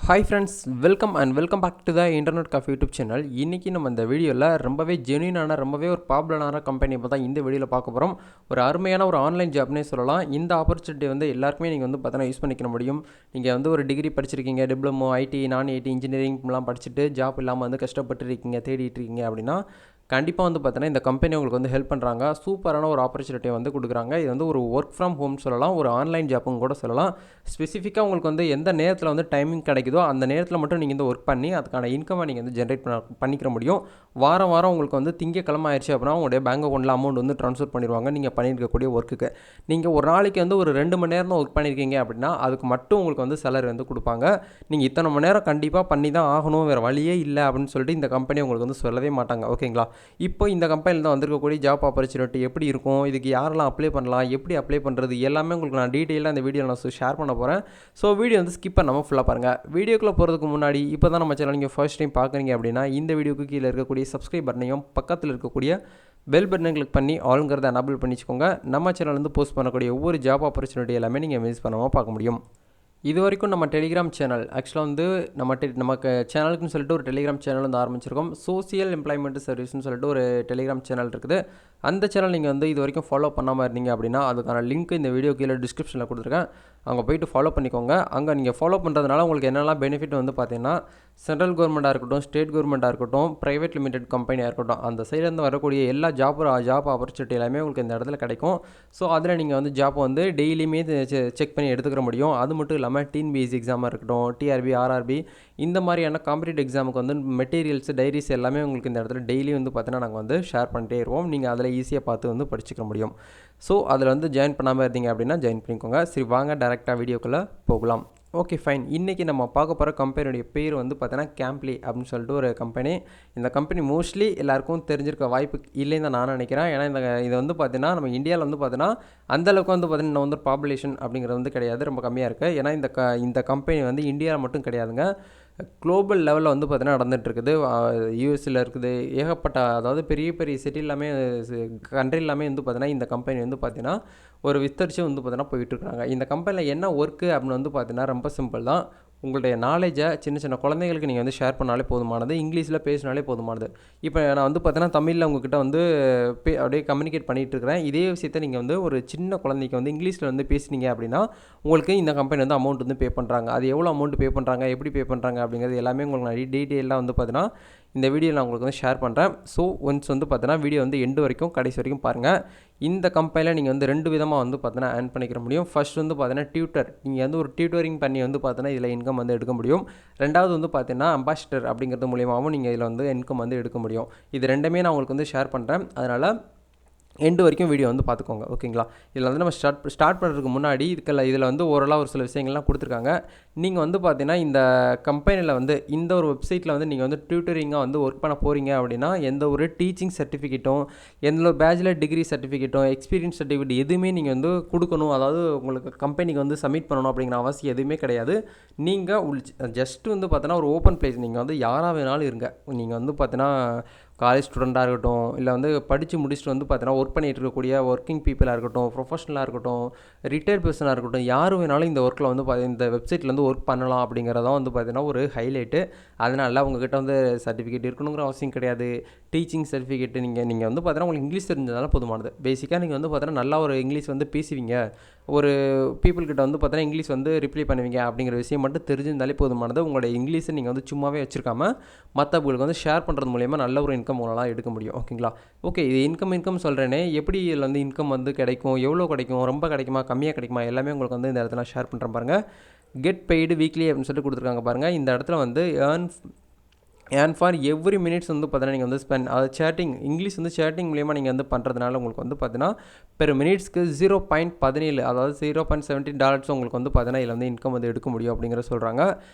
Hi friends, welcome back to the internet coffee YouTube channel. இன்றைக்கி நம்ம இந்த வீடியோவில் ரொம்பவே ஜென்யூனான ரொம்பவே ஒரு பாப்புலரான கம்பெனியை தான் இந்த வீடியோவில் பார்க்க போகிறோம். ஒரு அருமையான ஒரு ஆன்லைன் ஜாப்னே சொல்லலாம். இந்த ஆப்பர்ச்சுனிட்டி வந்து எல்லாருக்குமே நீங்கள் வந்து பார்த்தீங்கன்னா யூஸ் பண்ணிக்க முடியும். நீங்கள் வந்து ஒரு டிகிரி படிச்சிருக்கீங்க, டிப்ளமோ, ஐடி, நான் ஐடி, இன்ஜினியரிங்லாம் படிச்சுட்டு ஜாப் இல்லாமல் வந்து கஷ்டப்பட்டு இருக்கீங்க, தேடிட்டு இருக்கீங்க அப்படின்னா கண்டிப்பாக வந்து பார்த்தீங்கன்னா இந்த கம்பெனி உங்களுக்கு வந்து ஹெல்ப் பண்ணுறாங்க. சூப்பரான ஒரு ஆப்பர்ச்சுனிட்டியை வந்து கொடுக்குறாங்க. இது வந்து ஒரு ஒர்க் ஃப்ரம் ஹோம் சொல்லலாம், ஒரு ஆன்லைன் ஜாப்பும் கூட சொல்லலாம். ஸ்பெசிஃபிக்காக உங்களுக்கு வந்து எந்த நேரத்தில் வந்து டைமிங் கிடைக்குதோ அந்த நேரத்தில் மட்டும் நீங்கள் வந்து ஒர்க் பண்ணி அதுக்கான இன்கமை நீங்கள் வந்து ஜென்ரேட் பண்ணிக்கிற முடியும். வாரம் உங்களுக்கு வந்து திங்கக்கிழமை ஆயிடுச்சு அப்படின்னா உங்களுடைய பேங்க் அக்கௌண்ட்டில் அமௌண்ட் வந்து ட்ரான்ஸ்ஃபர் பண்ணிடுவாங்க நீங்கள் பண்ணியிருக்கக்கூடிய ஒர்க்குக்கு. நீங்கள் ஒரு நாளைக்கு வந்து ஒரு 2 மணி நேரம் தான் ஒர்க் பண்ணியிருக்கீங்க அப்படின்னா அதுக்கு மட்டும் உங்களுக்கு வந்து சேலரி வந்து கொடுப்பாங்க. நீங்கள் இத்தனை மணி நேரம் கண்டிப்பாக பண்ணி தான் ஆகணும், வேறு வழியே இல்லை அப்படின்னு சொல்லிட்டு இந்த கம்பெனி உங்களுக்கு வந்து சொல்லவே மாட்டாங்க. ஓகேங்களா? இப்போ இந்த கம்பெனியில் தான் வந்திருக்கக்கூடிய ஜாப் ஆப்பர்ச்சுனிட்டி எப்படி இருக்கும், இதுக்கு யாரெல்லாம் அப்ளை பண்ணலாம், எப்படி அப்ளை பண்ணுறது, எல்லாமே உங்களுக்கு நான் டீட்டெயிலாக இந்த வீடியோவில் நான் ஷேர் பண்ண போகிறேன். ஸோ வீடியோ வந்து ஸ்கிப் பண்ணாமல் ஃபுல்லாக பாருங்கள். வீடியோக்குள்ளே போகிறதுக்கு முன்னாடி இப்போ தான் நம்ம சேனல் நீங்கள் ஃபர்ஸ்ட் டைம் பார்க்குறீங்க அப்படின்னா இந்த வீடியோக்கு கீழே இருக்கக்கூடிய சப்ஸ்கிரைப் பட்டனையும் பக்கத்தில் இருக்கக்கூடிய பெல் பட்டனை கிளிக் பண்ணி ஆளுங்கிறத எனேபிள் பண்ணி வச்சுக்கோங்க. நம்ம சேனல் வந்து போஸ்ட் பண்ணக்கூடிய ஒவ்வொரு ஜாப் ஆப்பர்ச்சுனிட்டி எல்லாமே நீங்கள் மிஸ் பண்ணாமல் பார்க்க முடியும். இது வரைக்கும் நம்ம டெலிகிராம் சேனல் ஆக்சுவலாக வந்து நமக்கு சேனலுக்குன்னு சொல்லிட்டு ஒரு டெலிகிராம் சேனல் வந்து ஆரம்பிச்சிருக்கோம். சோசியல் எம்ப்ளாய்மெண்ட் சர்வீஸ்னு சொல்லிட்டு ஒரு டெலிகிராம் சேனல் இருக்குது. அந்த சேனல் நீங்கள் வந்து இது வரைக்கும் ஃபாலோ பண்ணாமல் இருந்தீங்க அப்படின்னா அதுக்கான லிங்க் இந்த வீடியோ கீழே டிஸ்கிரிப்ஷனில் கொடுத்துருக்கேன். அங்கே போய்ட்டு ஃபாலோ பண்ணிக்கோங்க. அங்கே நீங்கள் ஃபாலோ பண்ணுறதுனால உங்களுக்கு என்னெல்லாம் பெனிஃபிட் வந்து பார்த்தீங்கன்னா சென்ட்ரல் கவர்மெண்ட்டாக இருக்கட்டும், ஸ்டேட் கவர்மெண்ட்டாக இருக்கட்டும், ப்ரைவேட் லிமிடெட் கம்பெனியாக இருக்கட்டும், அந்த சைட்லேருந்து வரக்கூடிய எல்லா ஜாப் ஆப்பர்ச்சுனிட்டி எல்லாமே உங்களுக்கு இந்த இடத்துல கிடைக்கும். ஸோ அதில் நீங்கள் வந்து ஜாப் வந்து டெய்லியுமே செக் பண்ணி எடுத்துக்கிற முடியும். அது மட்டும் இல்லாமல் டிஎன்பிஎஸ்சி எக்ஸாமாக இருக்கட்டும், டிஆர்பி, ஆர்ஆர்பி இந்த மாதிரியான காம்படிட்டிவ் எக்ஸாமுக்கு வந்து மெட்டீரியல்ஸ், டைரிஸ் எல்லாமே உங்களுக்கு இந்த இடத்துல டெய்லி வந்து பார்த்தீங்கன்னா நாங்கள் வந்து ஷேர் பண்ணிட்டே இருவோம். நீங்கள் அதில் ஈஸியாக பார்த்து வந்து படிச்சுக்க முடியும். ஸோ அதில் வந்து ஜாயின் பண்ணாமல் இருந்தீங்க அப்படின்னா ஜாயின் பண்ணிக்கோங்க. சரி, வாங்க டேரெக்டாக வீடியோக்குள்ளே போகலாம். Okay fine. இன்றைக்கி நம்ம பார்க்க போகிற கம்பெனியுடைய பேர் வந்து பார்த்தீங்கன்னா கேம்ப்லி அப்படின்னு சொல்லிட்டு ஒரு கம்பெனி. இந்த கம்பெனி மோஸ்ட்லி எல்லாருக்கும் தெரிஞ்சிருக்க வாய்ப்பு இல்லைன்னு தான் நான் நினைக்கிறேன். ஏன்னா இது வந்து பார்த்தீங்கன்னா நம்ம இந்தியாவில் வந்து பார்த்தீங்கன்னா அந்தளவுக்கு வந்து பார்த்தீங்கன்னா வந்து பாப்புலேஷன் அப்படிங்கிறது வந்து கிடையாது, ரொம்ப கம்மியாக இருக்குது. ஏன்னா இந்த கம்பெனி வந்து இந்தியாவில் மட்டும் கிடையாதுங்க, குளோபல் லெவலில் வந்து பார்த்தீங்கன்னா நடந்துகிட்ருக்குது. யூஎஸில் இருக்குது, ஏகப்பட்ட அதாவது பெரிய பெரிய சிட்டி எல்லாமே கண்ட்ரி எல்லாமே வந்து பார்த்தீங்கன்னா இந்த கம்பெனி வந்து பார்த்தீங்கன்னா ஒரு வித்தரிச்சு வந்து பார்த்தீங்கன்னா போயிட்டுருக்காங்க. இந்த கம்பெனியில் என்ன ஒர்க்கு அப்படின்னு வந்து பார்த்தீங்கன்னா ரொம்ப சிம்பிள் தான். உங்களுடைய நாலேஜை சின்ன குழந்தைங்களுக்கு நீங்கள் வந்து ஷேர் பண்ணாலே போதுமானது, இங்கிலீஷில் பேசினாலே போதுமானது. இப்போ நான் வந்து பார்த்தீங்கன்னா தமிழில் உங்ககிட்ட வந்து அப்படியே கம்யூனிகேட் பண்ணிகிட்டு இருக்கிறேன். இதே விஷயத்தை நீங்கள் வந்து ஒரு சின்ன குழந்தைக்கு வந்து இங்கிலீஷில் வந்து பேசுனீங்க அப்படின்னா உங்களுக்கு இந்த கம்பெனி வந்து அமௌண்ட் வந்து பே பண்ணுறாங்க. அது எவ்வளோ அமௌண்ட் பே பண்ணுறாங்க, எப்படி பே பண்ணுறாங்க அப்படிங்கிறது எல்லாமே உங்களுக்கு நான் டீட்டெயிலாக வந்து பார்த்தீங்கன்னா இந்த வீடியோ நான் உங்களுக்கு வந்து ஷேர் பண்ணுறேன். ஸோ ஒன்ஸ் வந்து பார்த்தீங்கன்னா வீடியோ வந்து எண்டு வரைக்கும் கடைசி வரைக்கும் பாருங்கள். இந்த கம்பெனியில் நீங்கள் வந்து 2 விதமாக வந்து பார்த்தீங்கன்னா ஏர்ன் பண்ணிக்கிற முடியும். ஃபர்ஸ்ட் வந்து பார்த்தீங்கன்னா டியூட்டர், நீங்கள் வந்து ஒரு டியூட்டரிங் பண்ணி வந்து பார்த்தீங்கன்னா இதில் இன்கம் வந்து எடுக்க முடியும். ரெண்டாவது வந்து பார்த்தீங்கன்னா அம்பாசிடர் அப்படிங்கிறது மூலியமாகவும் நீங்கள் இதில் வந்து இன்கம் வந்து எடுக்க முடியும். இது ரெண்டுமே நான் உங்களுக்கு வந்து ஷேர் பண்ணுறேன். அதனால் எண்டு வரைக்கும் வீடியோ வந்து பார்த்துக்கோங்க. ஓகேங்களா? இதில் வந்து நம்ம ஸ்டார்ட் பண்ணுறதுக்கு முன்னாடி இதில் வந்து ஓரளவு ஒரு சில விஷயங்கள்லாம் கொடுத்துருக்காங்க. நீங்கள் வந்து பார்த்தீங்கன்னா இந்த கம்பெனியில் வந்து இந்த ஒரு வெப்சைட்டில் வந்து நீங்கள் வந்து டியூட்டரிங்காக வந்து ஒர்க் பண்ண போகிறீங்க அப்படின்னா எந்த ஒரு டீச்சிங் சர்டிஃபிகேட்டும், எந்த ஒரு பேச்சுலர் டிகிரி சர்டிஃபிகேட்டும், எக்ஸ்பீரியன்ஸ் சர்டிஃபிகேட் எதுவுமே நீங்கள் வந்து கொடுக்கணும், அதாவது உங்களுக்கு கம்பெனிக்கு வந்து சப்மிட் பண்ணணும் அப்படிங்கிற அவசியம் எதுவுமே கிடையாது. நீங்கள் ஜஸ்ட்டு வந்து பார்த்தீங்கன்னா ஒரு ஓப்பன் பிளேஸ், நீங்கள் வந்து யாராக வேணாலும் இருங்க. நீங்கள் வந்து பார்த்தீங்கன்னா காலேஜ் ஸ்டூடெண்ட்டாக இருக்கட்டும், இல்லை வந்து படித்து முடிச்சுட்டு வந்து பார்த்தீங்கன்னா ஒர்க் பண்ணிகிட்டு இருக்கக்கூடிய ஒர்க்கிங் பீப்புளாக இருக்கட்டும், ப்ரொஃபஷனலாக இருக்கட்டும், ரிட்டையர்ட் பர்சனாக இருக்கட்டும், யார் வேணாலும் இந்த ஒர்க்கில் வந்து இந்த வெப்சைட்டில் வந்து ஒர்க் பண்ணலாம் அப்படிங்கிறதான் வந்து பார்த்தீங்கன்னா ஒரு ஹைலைட்டு. அதனால் உங்ககிட்ட வந்து சர்டிஃபிகேட் இருக்கணுங்கிற அவசியம் கிடையாது. டீச்சிங் சர்டிஃபிகேட்டு நீங்கள் வந்து பார்த்தீங்கன்னா உங்களுக்கு இங்கிலீஷ் தெரிஞ்சதால போதுமானது. பேசிக்காக நீங்கள் வந்து பார்த்தீங்கன்னா நல்லா ஒரு இங்கிலீஷ் வந்து பேசுவீங்க, ஒரு பீப்புள்கிட்ட வந்து பார்த்தீங்கன்னா இங்கிலீஷ் வந்து ரிப்ளை பண்ணுவீங்க அப்படிங்கிற விஷயம் மட்டும் தெரிஞ்சிருந்தாலே போதுமானது. உங்களுடைய இங்கிலீஷை நீங்கள் வந்து சும்மாவே வச்சுருக்காமல் மற்றவங்களுக்கு வந்து ஷேர் பண்ணுறது மூலிமா நல்ல ஒரு இன்கம் உங்களால் எடுக்க முடியும். ஓகேங்களா? ஓகே, இது இன்கம் சொல்கிறேனே, எப்படி இதில் வந்து இன்கம் வந்து கிடைக்கும், எவ்வளோ கிடைக்கும், ரொம்ப கிடைக்குமா, கம்மியாக கிடைக்குமா, எல்லாமே உங்களுக்கு வந்து இந்த இடத்துல ஷேர் பண்ணுறேன் பாருங்கள். கெட் பெய்டு வீக்லி அப்படின்னு சொல்லிட்டு கொடுத்துருக்காங்க பாருங்கள். இந்த இடத்துல வந்து ஏர்ன் ஃபார் எவ்ரி மினிட்ஸ் வந்து பார்த்தீங்கன்னா நீங்கள் வந்து ஸ்பெண்ட், அது சேட்டிங் இங்கிலீஷ் வந்து சேட்டிங் மூலிமா நீங்கள் வந்து பண்ணுறதுனால உங்களுக்கு வந்து பார்த்தீங்கன்னா பெர் மினிட்ஸ்க்கு 0.17 அதாவது $0.17 உங்களுக்கு வந்து பார்த்தீங்கன்னா இதில் வந்து இன்கம் வந்து எடுக்க முடியும் அப்படிங்கிற சொல்கிறாங்க.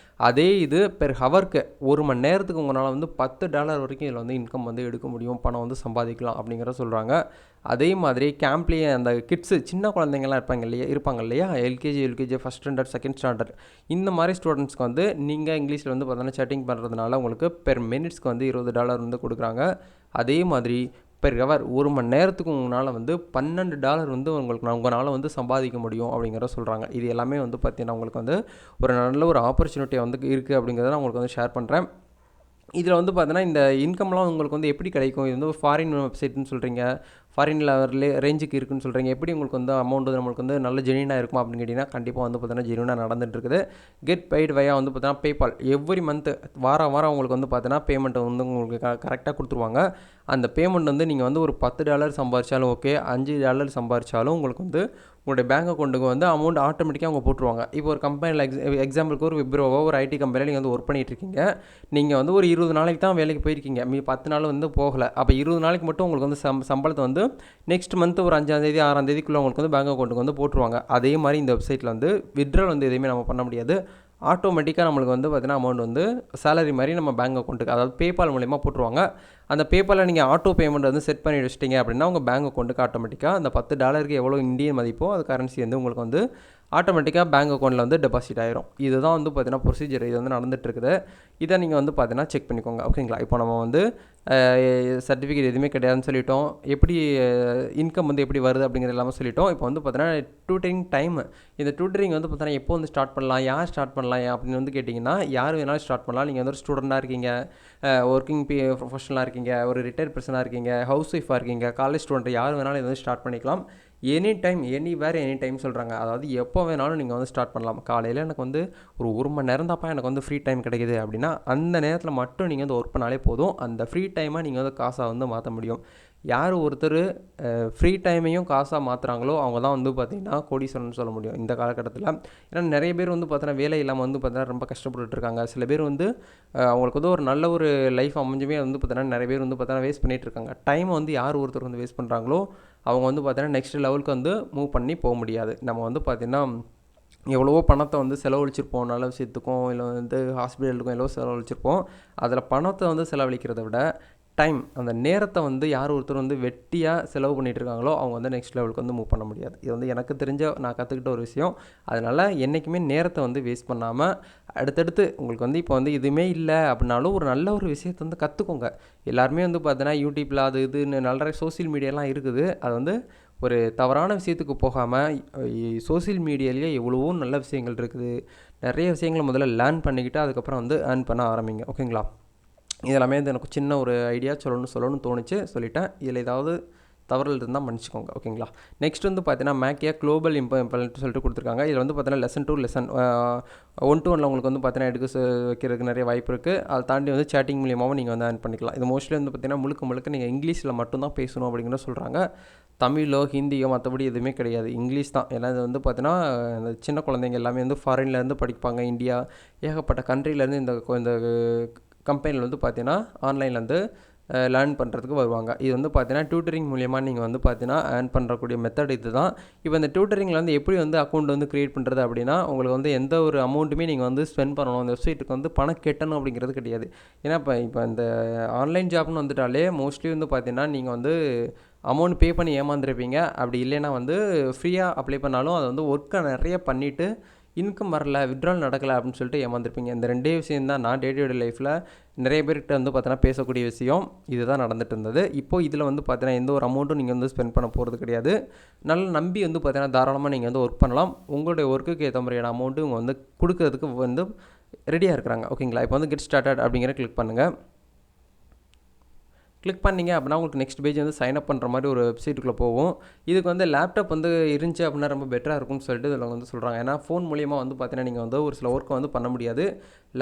அதே இது பெர் ஹவருக்கு 1 மணி நேரத்துக்கு உங்களால் வந்து $10 வரைக்கும் இதில் வந்து இன்கம் வந்து எடுக்க முடியும், பணம் வந்து சம்பாதிக்கலாம் அப்படிங்கிற சொல்கிறாங்க. அதே மாதிரி கேம்ப்லேயே அந்த கிட்ஸு சின்ன குழந்தைங்கள்லாம் இருப்பாங்க இல்லையா, LKG, first standard, second standard இந்த மாதிரி ஸ்டூடெண்ட்ஸ்க்கு வந்து நீங்கள் இங்கிலீஷில் வந்து பார்த்தீங்கன்னா சேட்டிங் பண்ணுறதுனால உங்களுக்கு பெர் மினிட்ஸ்க்கு வந்து $20 வந்து கொடுக்குறாங்க. அதே மாதிரி பெர் ஹவர் 1 மணி நேரத்துக்கு உங்களால் வந்து $12 வந்து உங்களால் வந்து சம்பாதிக்க முடியும் அப்படிங்கிறத சொல்கிறாங்க. இது எல்லாமே வந்து பார்த்தீங்கன்னா உங்களுக்கு வந்து ஒரு நல்ல ஒரு ஆப்பர்ச்சுனிட்டியாக வந்து இருக்குது அப்படிங்கிறத நான் உங்களுக்கு வந்து ஷேர் பண்ணுறேன். இதில் வந்து பார்த்தீங்கன்னா இந்த இன்கம்லாம் உங்களுக்கு வந்து எப்படி கிடைக்கும்? இது வந்து ஒரு ஃபாரின் வெப்சைட்னு சொல்கிறீங்க, ஃபாரின் ரேஞ்சுக்கு இருக்குன்னு சொல்கிறீங்க. எப்படி உங்களுக்கு வந்து அமௌண்ட் வந்து நம்மளுக்கு வந்து நல்ல ஜென்யூனாக இருக்குமா அப்படின்னு கேட்டிங்கன்னா, கண்டிப்பாக வந்து பார்த்தீங்கன்னா ஜென்யூனாக நடந்துட்டு இருக்குது. கெட் பெய்ட் வயா வந்து பார்த்தீங்கன்னா பேபால் எவ்ரி மந்த் வாரம் உங்களுக்கு வந்து பார்த்தீங்கன்னா பேமெண்ட் வந்து உங்களுக்கு கரெக்டாக கொடுத்துருவாங்க. அந்த பேமெண்ட் வந்து நீங்கள் வந்து ஒரு $10 சம்பாதிச்சாலும் ஓகே, $5 சம்பாதிச்சாலும் உங்களுக்கு வந்து உங்களுடைய பேங்க் அக்கௌண்ட்டுக்கு வந்து அமௌண்ட் ஆட்டோமேட்டிக்காக அவங்க போட்டுருவாங்க. இப்போ ஒரு கம்பெனியில் எக்ஸாம்பிளுக்கு ஒரு விப்ரோவோ ஒரு ஐடி கம்பெனியில் நீங்கள் வந்து ஒர்க் பண்ணிகிட்டு இருக்கீங்க. நீங்கள் வந்து ஒரு 20 நாளைக்கு தான் வேலைக்கு போயிருக்கீங்க, 10 நாள் வந்து போகலை. அப்போ 20 நாளைக்கு மட்டும் உங்களுக்கு வந்து சம்பளத்தை வந்து நெக்ஸ்ட் மந்த் ஒரு 5ஆம் தேதி 6ஆம் தேதிக்குள்ளே உங்களுக்கு வந்து பேங்க் அக்கௌண்ட்டுக்கு வந்து போட்டுருவாங்க. அதே மாதிரி இந்த வெப்சைட்டில் வந்து வித்ட்ரால் வந்து எதுவுமே நம்ம பண்ண முடியாது. ஆட்டோமேட்டிக்காக நம்மளுக்கு வந்து பார்த்தீங்கன்னா அமௌண்ட் வந்து சேலரி மாதிரி நம்ம பேங்க் அக்கௌண்ட்டுக்கு, அதாவது பேபால் மூலிமா போட்டுருவாங்க. அந்த பேபாலில் நீங்கள் ஆட்டோ பேமெண்ட் வந்து செட் பண்ணி வச்சிட்டிங்க அப்படின்னா உங்கள் பேங்க் அக்கௌண்ட்டுக்கு ஆட்டோமேட்டிக்காக அந்த $10 எவ்வளோ இந்தியன் மதிப்போ அது கரன்சி வந்து உங்களுக்கு வந்து ஆட்டோமேட்டிக்காக பேங்க் அக்கௌண்ட்டில் வந்து டெபாசிட் ஆயிரும். இதுதான் வந்து பார்த்தீங்கன்னா ப்ரொசீஜர். இது வந்து நடந்துகிட்ருக்குது. இதை நீங்கள் வந்து பார்த்தீங்கன்னா செக் பண்ணிக்கோங்க. ஓகேங்களா? இப்போ நம்ம வந்து சர்டிஃபிகேட் எதுவுமே கிடையாதுன்னு சொல்லிட்டோம். எப்படி இன்கம் வந்து எப்படி வருது அப்படிங்கிறது எல்லாமே சொல்லிட்டோம். இப்போ வந்து பார்த்தீங்கன்னா டியூட்டரிங் டைம். இந்த டியூட்டரிங் வந்து பார்த்தீங்கன்னா எப்போ வந்து ஸ்டார்ட் பண்ணலாம், யார் ஸ்டார்ட் பண்ணலாம் அப்படின்னு வந்து கேட்டிங்கன்னா, யார் வேணாலும் ஸ்டார்ட் பண்ணலாம். நீங்கள் வந்து ஒரு ஸ்டூடெண்ட்டாக இருக்கீங்க, ஒர்க்கிங் ப்ரொஃபஷனலாக இருக்கீங்க, ஒரு ரிட்டையர்ட் பர்சனாக இருக்கீங்க, ஹவுஸ் ஒய்ஃபாக இருக்கீங்க, காலேஜ் ஸ்டூடெண்ட், யார் வேணாலும் இதை வந்து ஸ்டார்ட் பண்ணிக்கலாம். Any time, anywhere, any time சொல்கிறாங்க. அதாவது எப்போ வேணாலும் நீங்கள் வந்து ஸ்டார்ட் பண்ணலாம். காலையில் எனக்கு வந்து ஒரு 1 மணி நேரம் தான்ப்பா எனக்கு வந்து ஃப்ரீ டைம் கிடைக்குது அப்படின்னா அந்த நேரத்தில் மட்டும் நீங்கள் வந்து ஒர்க் பண்ணாலே போதும். அந்த ஃப்ரீ டைமை நீங்கள் வந்து காசாக வந்து மாற்ற முடியும். யார் ஒருத்தர் ஃப்ரீ டைமையும் காசாக மாற்றுறாங்களோ அவங்க தான் வந்து பார்த்திங்கன்னா கோடீஸ்வரன் சொல்ல முடியும் இந்த காலகட்டத்தில். ஏன்னா நிறைய பேர் வந்து பார்த்தீங்கன்னா வேலை இல்லாமல் வந்து பார்த்தீங்கன்னா ரொம்ப கஷ்டப்பட்டுட்டு இருக்காங்க. சில பேர் வந்து அவங்களுக்கு வந்து ஒரு நல்ல ஒரு லைஃப் அமைஞ்சுமே வந்து பார்த்தீங்கன்னா நிறைய பேர் வந்து பார்த்தீங்கன்னா வேஸ்ட் பண்ணிகிட்டு இருக்காங்க. டைமை வந்து யார் ஒருத்தர் வந்து வேஸ்ட் பண்ணுறாங்களோ அவங்க வந்து பார்த்தீங்கன்னா நெக்ஸ்ட் லெவலுக்கு வந்து மூவ் பண்ணி போக முடியாது. நம்ம வந்து பார்த்திங்கன்னா எவ்வளவோ பணத்தை வந்து செலவழிச்சிருப்போம், நல்ல விஷயத்துக்கும் இல்லை வந்து ஹாஸ்பிட்டலுக்கும் எவ்வளோ செலவழிச்சிருப்போம். அதில் பணத்தை வந்து செலவழிக்கிறத விட டைம், அந்த நேரத்தை வந்து யார் ஒருத்தர் வந்து வெட்டியாக செலவு பண்ணிகிட்டு இருக்காங்களோ அவங்க வந்து நெக்ஸ்ட் லெவலுக்கு வந்து மூவ் பண்ண முடியாது. இது வந்து எனக்கு தெரிஞ்ச நான் கற்றுக்கிட்ட ஒரு விஷயம். அதனால் என்றைக்குமே நேரத்தை வந்து வேஸ்ட் பண்ணாமல் அடுத்தடுத்து உங்களுக்கு வந்து இப்போ வந்து எதுவுமே இல்லை அப்படின்னாலும் ஒரு நல்ல ஒரு விஷயத்தை வந்து கற்றுக்கோங்க. எல்லாருமே வந்து பார்த்தீங்கன்னா யூடியூப்பில் அது இதுன்னு நல்ல சோசியல் மீடியாலாம் இருக்குது. அது வந்து ஒரு தவறான விஷயத்துக்கு போகாமல் சோசியல் மீடியாலேயே எவ்வளவோ நல்ல விஷயங்கள் இருக்குது. நிறைய விஷயங்களை முதல்ல லேர்ன் பண்ணிக்கிட்டு அதுக்கப்புறம் வந்து ஏர்ன் பண்ண ஆரம்பிங்க. ஓகேங்களா? இதெல்லாமே வந்து எனக்கு சின்ன ஒரு ஐடியா சொல்லணும்னு தோணுச்சு, சொல்லிட்டேன். இதில் ஏதாவது தவறுகள் இருந்தால் மன்னிச்சிக்கோங்க. ஓகேங்களா? நெக்ஸ்ட் வந்து பார்த்தீங்கன்னா மேக்கியா குளோபல் இம்பல்ட்டு சொல்லிட்டு கொடுத்துருக்காங்க. இதில் வந்து பார்த்தீங்கன்னா லெசன் 2 லெசன் 1 to 1 உங்களுக்கு வந்து பார்த்தீங்கன்னா எடுக்க வைக்கிறதுக்கு நிறைய வாய்ப்பு இருக்குது. அதை தாண்டி வந்து சேட்டிங் மூலியமாகவும் நீங்கள் வந்து ஏர்ன் பண்ணிக்கலாம். இது மோஸ்ட்லி வந்து பார்த்தீங்கன்னா முழுக்க நீங்கள் இங்கிலீஷில் மட்டும்தான் பேசணும் அப்படிங்கிற சொல்கிறாங்க. தமிழோ ஹிந்தியோ மற்றபடி எதுவுமே கிடையாது, இங்கிலீஷ் தான். ஏன்னா இது வந்து பார்த்தீங்கன்னா இந்த சின்ன குழந்தைங்க எல்லாமே வந்து ஃபாரின்லேருந்து படிப்பாங்க. இந்தியா ஏகப்பட்ட கண்ட்ரிலேருந்து இந்த கம்பெனியில் வந்து பார்த்தீங்கன்னா ஆன்லைனில் வந்து லேர்ன் பண்ணுறதுக்கு வருவாங்க. இது வந்து பார்த்தீங்கன்னா டியூட்டரிங் மூலியமாக நீங்கள் வந்து பார்த்தீங்கன்னா ஏர்ன் பண்ணுறக்கூடிய மெத்தட் இது தான். இப்போ இந்த டியூட்டரிங்கில் வந்து எப்படி வந்து அக்கௌண்ட் வந்து க்ரியேட் பண்ணுறது அப்படின்னா உங்களுக்கு வந்து எந்த ஒரு அமௌண்ட்டுமே நீங்கள் வந்து ஸ்பெண்ட் பண்ணணும், அந்த வெப்சைட்டுக்கு வந்து பணம் கட்டணும் அப்படிங்கிறது கிடையாது. ஏன்னா இப்போ இந்த ஆன்லைன் ஜாப்னு வந்துட்டாலே மோஸ்ட்லி வந்து பார்த்தீங்கன்னா நீங்கள் வந்து அமௌண்ட் பே பண்ணி ஏமாந்துருப்பீங்க. அப்படி இல்லைன்னா வந்து ஃப்ரீயாக அப்ளை பண்ணாலும் அதை வந்து ஒர்க்கை நிறைய பண்ணிவிட்டு இன்கம் வரல, வித்ட்ரால் நடக்கலை அப்படின்னு சொல்லிட்டு ஏமாந்துருப்பீங்க. இந்த ரெண்டே விஷயம் தான் நான் டே டு டே லைஃப்பில் நிறைய பேர்கிட்ட வந்து பார்த்தீங்கன்னா பேசக்கூடிய விஷயம். இதுதான் நடந்துட்டு இருந்தது. இப்போது இதில் வந்து பார்த்தீங்கன்னா எந்த ஒரு அமௌண்ட்டும் நீங்கள் வந்து ஸ்பெண்ட் பண்ண போகிறது கிடையாது. நல்லா நம்பி வந்து பார்த்தீங்கன்னா தாராளமாக நீங்கள் வந்து ஒர்க் பண்ணலாம். உங்களுடைய ஒர்க்குக்கு ஏற்ற மாதிரியான அமௌண்ட்டு இவங்க வந்து கொடுக்கறதுக்கு வந்து ரெடியாக இருக்கிறாங்க. ஓகேங்களா? இப்போ வந்து கெட் ஸ்டார்டட் அப்படிங்கிற கிளிக் பண்ணுங்கள். கிளிக் பண்ணிங்க அப்படின்னா உங்களுக்கு நெக்ஸ்ட் பேஜ் வந்து சைன் அப் பண்ணுற மாதிரி ஒரு வெப்சைட்டுக்குள்ளே போகும். இதுக்கு வந்து லேப்டாப் வந்து இருந்துச்சு அப்படின்னா ரொம்ப பெட்டராக இருக்கும்னு சொல்லிட்டு இதில் வந்து சொல்கிறாங்க. ஏன்னா ஃபோன் மூலியமாக வந்து பார்த்தீங்கன்னா நீங்கள் வந்து ஒரு சில ஒர்க்கை வந்து பண்ண முடியாது.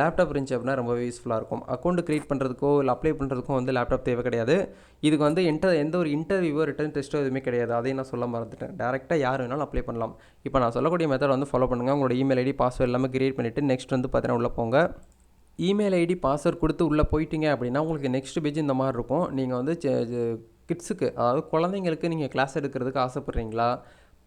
லேப்டாப் இருந்துச்சு அப்படின்னா ரொம்ப யூஸ்ஃபுல்லாக இருக்கும். அக்கௌண்ட் க்ரியேட் பண்ணுறதுக்கோ இல்லை அப்ளை பண்ணுறதுக்கோ வந்து லேப்டாப் தேவை கிடையாது. இதுக்கு வந்து எந்த ஒரு இன்டர்வியூவோ ரிட்டன் டெஸ்ட்டோ எதுவுமே கிடையாது. அதையும் நான் சொல்ல மறந்துட்டேன். டேரெக்டாக யார் வேணாலும் அப்ளை பண்ணலாம். இப்போ நான் சொல்லக்கூடிய மெத்தட் வந்து ஃபாலோ பண்ணுங்கள். உங்களோட இமெயில் ஐடி பாஸ்வேர்ட் எல்லாமே க்ரியேட் பண்ணிவிட்டு நெக்ஸ்ட் வந்து பார்த்தீங்கன்னா உள்ளே போங்க. இமெயில் ஐடி பாஸ்வேர்ட் கொடுத்து உள்ளே போயிட்டீங்க அப்படின்னா உங்களுக்கு நெக்ஸ்ட் பேஜ் இந்த மாதிரி இருக்கும். நீங்கள் வந்து கிட்ஸுக்கு, அதாவது குழந்தைங்களுக்கு நீங்கள் கிளாஸ் எடுக்கிறதுக்கு ஆசைப்பட்றீங்களா,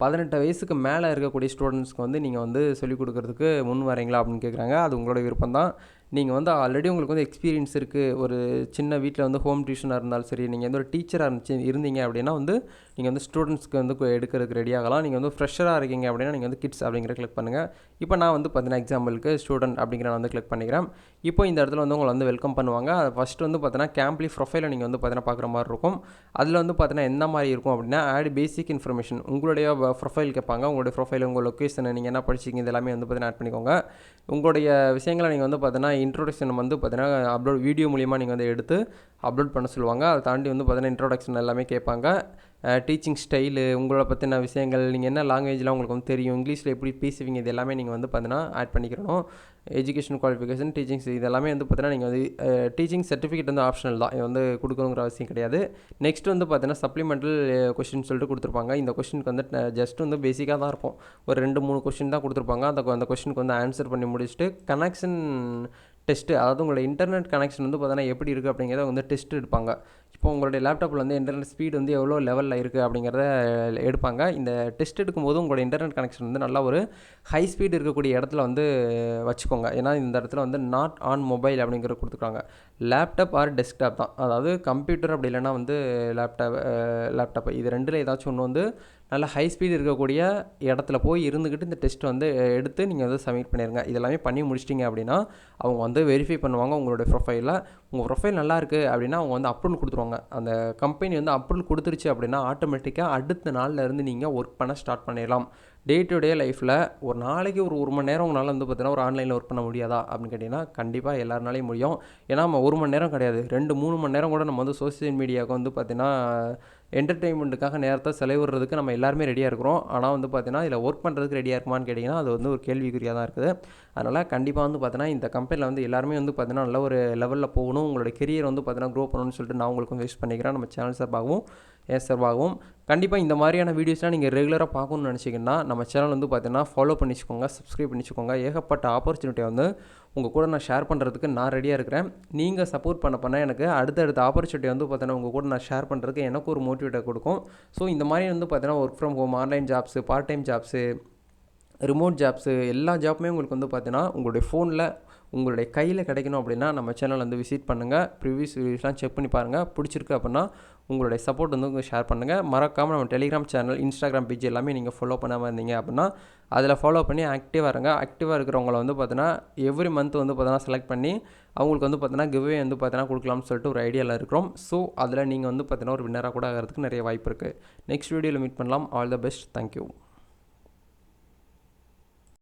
18 வயசுக்கு மேலே இருக்கக்கூடிய ஸ்டூடெண்ட்ஸ்க்கு வந்து நீங்கள் வந்து சொல்லிக் கொடுக்குறதுக்கு முன் வரீங்களா அப்படின்னு கேட்குறாங்க. அது உங்களோட விருப்பம் தான். நீங்கள் வந்து ஆல்ரெடி உங்களுக்கு வந்து எக்ஸ்பீரியன்ஸ் இருக்குது, ஒரு சின்ன வீட்டில் வந்து ஹோம் டியூஷனாக இருந்தாலும் சரி, நீங்கள் வந்து ஒரு டீச்சராக இருந்தீங்க அப்படின்னா வந்து நீங்கள் வந்து ஸ்டூடெண்ட்ஸ்க்கு வந்து எடுக்கிறதுக்கு ரெடி ஆகலாம். நீங்கள் வந்து ஃப்ரெஷராக இருக்கீங்க அப்படின்னா நீங்கள் வந்து கிட்ஸ் அப்படிங்கிற கிளிக் பண்ணுங்கள். இப்போ நான் வந்து பார்த்தீங்கன்னா எக்ஸாம்பிளுக்கு ஸ்டூடெண்ட் அப்படிங்கிற நான் வந்து கிளிக் பண்ணிக்கிறேன். இப்போ இந்த இடத்துல வந்து உங்களை வந்து வெல்கம் பண்ணுவாங்க. ஃபஸ்ட்டு வந்து பார்த்தீங்கன்னா கேம்ப்லி ப்ரொஃபைலை நீங்கள் வந்து பார்த்தீங்கன்னா பார்க்குற மாதிரி இருக்கும். அதில் வந்து பார்த்தீங்கன்னா என்ன மாதிரி இருக்கும் அப்படின்னா ஆட் பேசிக் இன்ஃபர்மேஷன், உங்களுடைய ப்ரொஃபைல் கேட்பாங்க. உங்களுடைய ப்ரொஃபைல், உங்கள் லொக்கேஷன், நீங்கள் என்ன படிச்சிங்க, இது எல்லாமே வந்து பார்த்தீங்கன்னா ஆட் பண்ணிக்கோங்க. உங்களுடைய விஷயங்களை நீங்கள் வந்து பார்த்தீங்கன்னா இன்ட்ரோடக்ஷன் வந்து பார்த்தீங்கன்னா அப்லோட் வீடியோ மூலிமா நீங்கள் வந்து எடுத்து அப்லோட் பண்ண சொல்லுவாங்க. அதை தாண்டி வந்து பார்த்தீங்கன்னா இன்ட்ரோடக்ஷன் எல்லாமே கேட்பாங்க. டீச்சிங் ஸ்டைலு, உங்களை பற்றின விஷயங்கள், நீங்கள் என்ன லாங்குவேஜ்லாம் உங்களுக்கு வந்து தெரியும், இங்கிலீஷில் எப்படி பேசுவீங்க, இது எல்லாமே நீங்கள் வந்து பார்த்தீங்கன்னா ஆட் பண்ணிக்கிறணும். எஜுகேஷன் குவாலிஃபிகேஷன், டீச்சிங்ஸ், இது எல்லாமே வந்து பார்த்தீங்கன்னா நீங்கள் வந்து டீச்சிங் சர்டிஃபிகேட் வந்து ஆப்ஷனல் தான், இது வந்து கொடுக்கணுங்கிற அவசியம் கிடையாது. நெக்ஸ்ட் வந்து பார்த்தீங்கன்னா சப்ளிமெண்டல் கொஸ்டின் சொல்லிட்டு கொடுத்துருப்பாங்க. இந்த கொஸ்டினுக்கு வந்து ஜஸ்ட் வந்து பேசிக்காக தான் இருக்கும், ஒரு 2-3 கொஸ்டின் தான் கொடுத்துருப்பாங்க. அந்த கொஸ்டினுக்கு வந்து ஆன்சர் பண்ணி முடிச்சுட்டு கனெக்ஷன் டெஸ்ட்டு, அதாவது உங்களோட இன்டர்நெட் கனெக்ஷன் வந்து பார்த்தீங்கன்னா எப்படி இருக்குது அப்படிங்கிறத வந்து டெஸ்ட் எடுப்பாங்க. இப்போ உங்களுடைய லேப்டாப்பில் வந்து இன்டர்நெட் ஸ்பீடு வந்து எவ்வளோ லெவலில் இருக்குது அப்படிங்கிறத எடுப்பாங்க. இந்த டெஸ்ட் எடுக்கும்போது உங்களோட இன்டர்நெட் கனெக்ஷன் வந்து நல்லா ஒரு ஹை ஸ்பீடு இருக்கக்கூடிய இடத்துல வந்து வச்சுக்கோங்க. ஏன்னா இந்த இடத்துல வந்து நாட் ஆன் மொபைல் அப்படிங்கிறது கொடுத்துருக்காங்க. லேப்டாப் ஆர் டெஸ்க்டாப் தான், அதாவது கம்ப்யூட்டர் அப்படி இல்லைன்னா வந்து லேப்டாப் இது ரெண்டில் ஏதாச்சும் ஒன்று வந்து நல்ல ஹை ஸ்பீடு இருக்கக்கூடிய இடத்துல போய் இருந்துக்கிட்டு இந்த டெஸ்ட் வந்து எடுத்து நீங்கள் வந்து சப்மிட் பண்ணிடுங்க. இதெல்லாமே பண்ணி முடிச்சிட்டிங்க அப்படின்னா அவங்க வந்து வெரிஃபை பண்ணுவாங்க உங்களுடைய ப்ரொஃபைலில். உங்கள் ப்ரொஃபைல் நல்லா இருக்குது அப்படின்னா அவங்க வந்து அப்ரூவல் கொடுத்துருவாங்க. அந்த கம்பெனி வந்து அப்ரூவல் கொடுத்துருச்சு அப்படின்னா ஆட்டோமேட்டிக்காக அடுத்த நாளில் இருந்து நீங்கள் ஒர்க் பண்ண ஸ்டார்ட் பண்ணிடலாம். டே டு டே லைஃப்பில் ஒரு நாளைக்கு ஒரு மணி நேரம் உங்களால் வந்து பார்த்தீங்கன்னா ஒரு ஆன்லைனில் ஒர்க் பண்ண முடியாதா அப்படின்னு கேட்டிங்கன்னா கண்டிப்பாக எல்லாருனாலையும் முடியும். ஏன்னா நம்ம 1 மணி நேரம் கிடையாது, 2-3 மணி நேரம் கூட நம்ம வந்து சோஷியல் மீடியாவுக்கு வந்து பார்த்திங்கன்னா என்டர்டெயின்மெண்ட்டுக்காக நேரத்தை செலவிடுறதுக்கு நம்ம எல்லாருமே ரெடியாக இருக்கிறோம். ஆனால் வந்து பார்த்தீங்கன்னா இதில் ஒர்க் பண்ணுறதுக்கு ரெடியாக இருக்குமான்னு கேட்டிங்கன்னா அது வந்து ஒரு கேள்விக்குறியாக தான் இருக்குது. அதனால் கண்டிப்பாக வந்து பார்த்தீங்கன்னா இந்த கம்பெனியில் வந்து எல்லாருமே வந்து பார்த்தீங்கன்னா நல்ல ஒரு லெவலில் போகணும், உங்களோட கெரியர் வந்து பார்த்தீங்கன்னா க்ரோ பண்ணணும்னு சொல்லிட்டு நான் உங்களுக்கு வந்து விஷ் பண்ணிக்கிறேன். நம்ம சேனல் சார்பாகவும் சார்பாகவும் கண்டிப்பாக இந்த மாதிரியான வீடியோஸ்லாம் நீங்கள் ரெகுலராக பார்க்கணும்னு நினச்சிங்கன்னா நம்ம சேனல் வந்து பார்த்தீங்கன்னா ஃபாலோ பண்ணிச்சுக்கோங்க, சப்ஸ்கிரைப் பண்ணிச்சுக்கோங்க. ஏகப்பட்ட ஆப்பர்ச்சுனிட்டியை வந்து உங்கள் கூட நான் ஷேர் பண்ணுறதுக்கு நான் ரெடியாக இருக்கிறேன். நீங்கள் சப்போர்ட் பண்ண எனக்கு அடுத்தடுத்த ஆப்பர்ச்சுனிட்டி வந்து பார்த்தீங்கன்னா உங்கள் கூட நான் ஷேர் பண்ணுறதுக்கு எனக்கு ஒரு மோட்டிவேட்டை கொடுக்கும். ஸோ இந்த மாதிரி வந்து பார்த்தீங்கன்னா work from home, online jobs, part time jobs, remote jobs, எல்லா ஜாப்புமே உங்களுக்கு வந்து பார்த்தீங்கன்னா உங்களுடைய ஃபோனில் உங்களுடைய கையில் கிடைக்கணும் அப்படின்னா நம்ம சேனல் வந்து விசிட் பண்ணுங்கள். ப்ரீவியஸ் வீடியோஸ்லாம் செக் பண்ணி பாருங்கள். பிடிச்சிருக்கு அப்படின்னா உங்களுடைய சப்போர்ட் வந்து உங்கள் ஷேர் பண்ணுங்கள். மறக்காமல் நம்ம டெலிகிராம் சேனல், இன்ஸ்டாகிராம் பேஜ் எல்லாமே நீங்கள் ஃபாலோ பண்ணாமல் இருந்தீங்க அப்படின்னா அதில் ஃபாலோ பண்ணி ஆக்டிவாக இருங்க. ஆக்டிவாக இருக்கிறவங்கள வந்து பார்த்தீங்கன்னா எவ்ரி மந்த் வந்து பார்த்தீங்கன்னா செலக்ட் பண்ணி அவங்களுக்கு வந்து பார்த்தீங்கன்னா கிவ்வே வந்து பார்த்தீங்கன்னா கொடுக்கலாம்னு சொல்லிட்டு ஒரு ஐடியாவில் இருக்கிறோம். ஸோ அதில் நீங்கள் வந்து பார்த்தீங்கன்னா ஒரு வின்னராக கூட ஆகிறதுக்கு நிறைய வாய்ப்பு இருக்குது. நெக்ஸ்ட் வீடியோவில் மீட் பண்ணலாம். All the best. தேங்க்யூ.